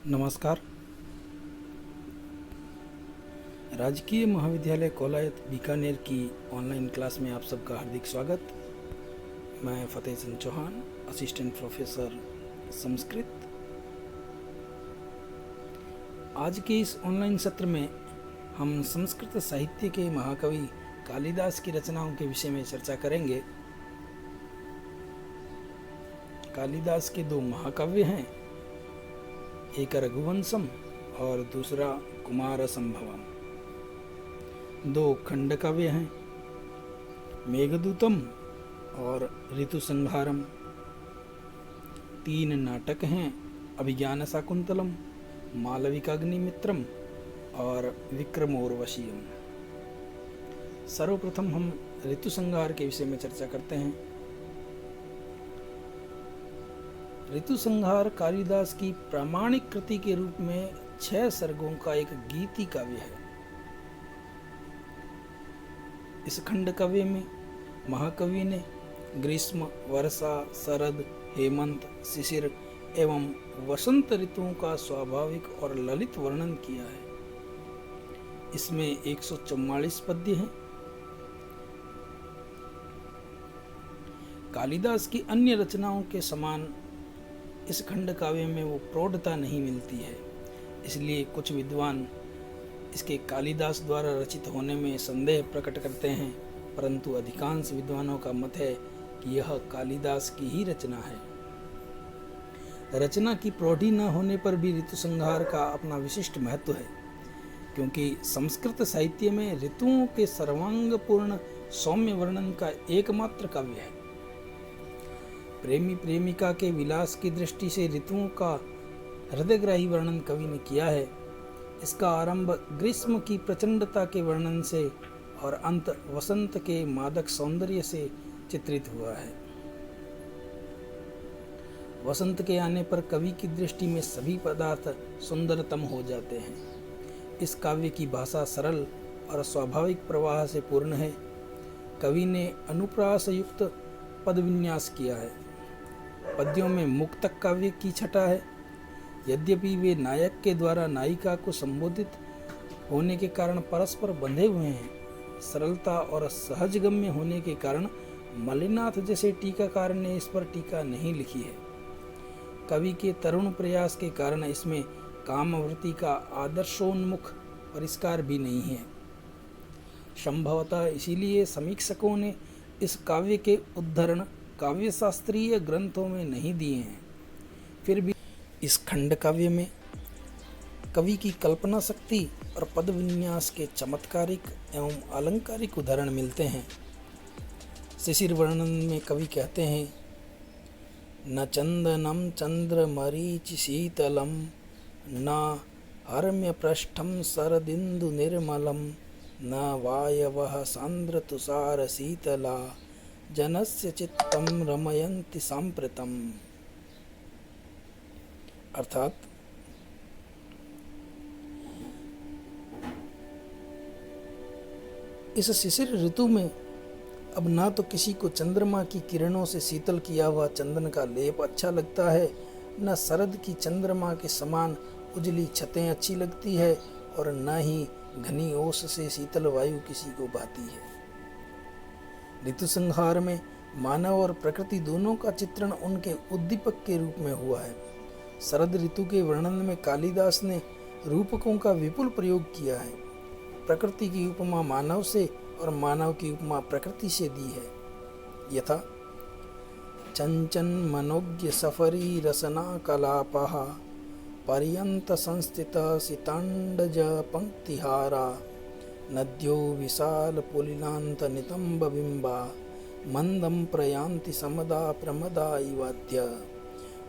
नमस्कार। राजकीय महाविद्यालय कोलायत बीकानेर की ऑनलाइन क्लास में आप सबका हार्दिक स्वागत। मैं फतेह चंद चौहान, असिस्टेंट प्रोफेसर संस्कृत। आज के इस ऑनलाइन सत्र में हम संस्कृत साहित्य के महाकवि कालिदास की रचनाओं के विषय में चर्चा करेंगे। कालिदास के दो महाकाव्य हैं, एक रघुवंशम और दूसरा कुमार संभवम। दो खंड काव्य हैं, मेघदूतम और ऋतुसंहारम। तीन नाटक हैं, अभिज्ञान शाकुंतलम, मालविकाग्निमित्रम और विक्रमोर्वशीयम। सर्वप्रथम हम ऋतुसंहार के विषय में चर्चा करते हैं। ऋतुसंहार कालिदास की प्रामाणिक कृति के रूप में 6 सर्गों का एक गीति काव्य है। इस खंड काव्य में महाकवि ने ग्रीष्म, वर्षा, शरद, हेमंत, शिशिर एवं वसंत ऋतुओं का स्वाभाविक और ललित वर्णन किया है। इसमें 144 पद्य हैं। कालिदास की अन्य रचनाओं के समान इस खंड काव्य में वो प्रौढ़ता नहीं मिलती है, इसलिए कुछ विद्वान इसके कालिदास द्वारा रचित होने में संदेह प्रकट करते हैं, परंतु अधिकांश विद्वानों का मत है कि यह कालिदास की ही रचना है। रचना की प्रौढ़ी न होने पर भी ऋतुसंहार का अपना विशिष्ट महत्व है, क्योंकि संस्कृत साहित्य में ऋतुओं के सर्वांगपूर्ण सौम्य वर्णन का एकमात्र काव्य है। प्रेमी प्रेमिका के विलास की दृष्टि से ऋतुओं का हृदयग्राही वर्णन कवि ने किया है। इसका आरंभ ग्रीष्म की प्रचंडता के वर्णन से और अंत वसंत के मादक सौंदर्य से चित्रित हुआ है। वसंत के आने पर कवि की दृष्टि में सभी पदार्थ सुंदरतम हो जाते हैं। इस काव्य की भाषा सरल और स्वाभाविक प्रवाह से पूर्ण है। कवि ने अनुप्रास युक्त पद विन्यास किया है। पद्यों में मुक्तक काव्य की छटा है। यद्यपि वे नायक के द्वारा नायिका को संबोधित होने के कारण परस्पर बंधे हुए हैं, सरलता और सहजगम्य होने के कारण मलिनाथ जैसे टीकाकार ने इस पर टीका नहीं लिखी है। कवि के तरुण प्रयास के कारण इसमें कामवृत्ति का आदर्शोन्मुख परिष्कार भी नहीं है। संभवतः इसीलिए समीक्षकों ने इस काव्य के उद्धरण काव्य शास्त्रीय ग्रंथों में नहीं दिए हैं। फिर भी इस खंड काव्य में कवि की कल्पना शक्ति और पद विन्यास के चमत्कारिक एवं अलंकारिक उदाहरण मिलते हैं। शिशिर वर्णन में कवि कहते हैं, न चंदनम चंद्र मरीचि शीतलम, न हर्म्य पृष्ठम शरदिंदु निर्मलम, न वायवः सांद्र तुषार शीतला, जनस्य चित्तम रमयन्ति सांप्रतम। अर्थात इस शिशिर ऋतु में अब ना तो किसी को चंद्रमा की किरणों से शीतल किया हुआ चंदन का लेप अच्छा लगता है, न शरद की चंद्रमा के समान उजली छतें अच्छी लगती है, और न ही घनी ओस से शीतल वायु किसी को भाती है। ऋतुसंहार में मानव और प्रकृति दोनों का चित्रण उनके उद्दीपक के रूप में हुआ है। शरद ऋतु के वर्णन में कालिदास ने रूपकों का विपुल प्रयोग किया है। प्रकृति की उपमा मानव से और मानव की उपमा प्रकृति से दी है। यथा चंचन मनोज्ञ सफरी रसना कलापः, पर्यंत संस्थित सितांडज पंक्तिहारा, नद्यो विशाल पुलिनांत नितंब बिंबा, मंदम प्रयांति समदा प्रमदा इवाद्य।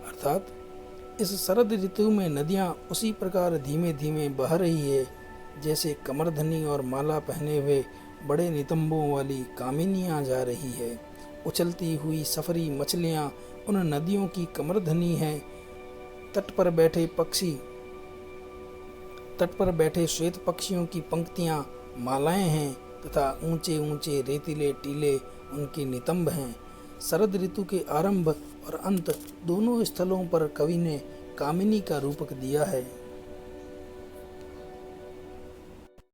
अर्थात इस शरद ऋतु में नदियां उसी प्रकार धीमे धीमे बह रही है जैसे कमरधनी और माला पहने हुए बड़े नितंबों वाली कामिनियां जा रही है। उछलती हुई सफरी मछलियां उन नदियों की कमरधनी हैं। तट पर बैठे श्वेत पक्षियों की पंक्तियां मालाएं हैं तथा ऊंचे ऊंचे रेतीले टीले उनके नितंब हैं। शरद ऋतु के आरंभ और अंत दोनों स्थलों पर कवि ने कामिनी का रूपक दिया है।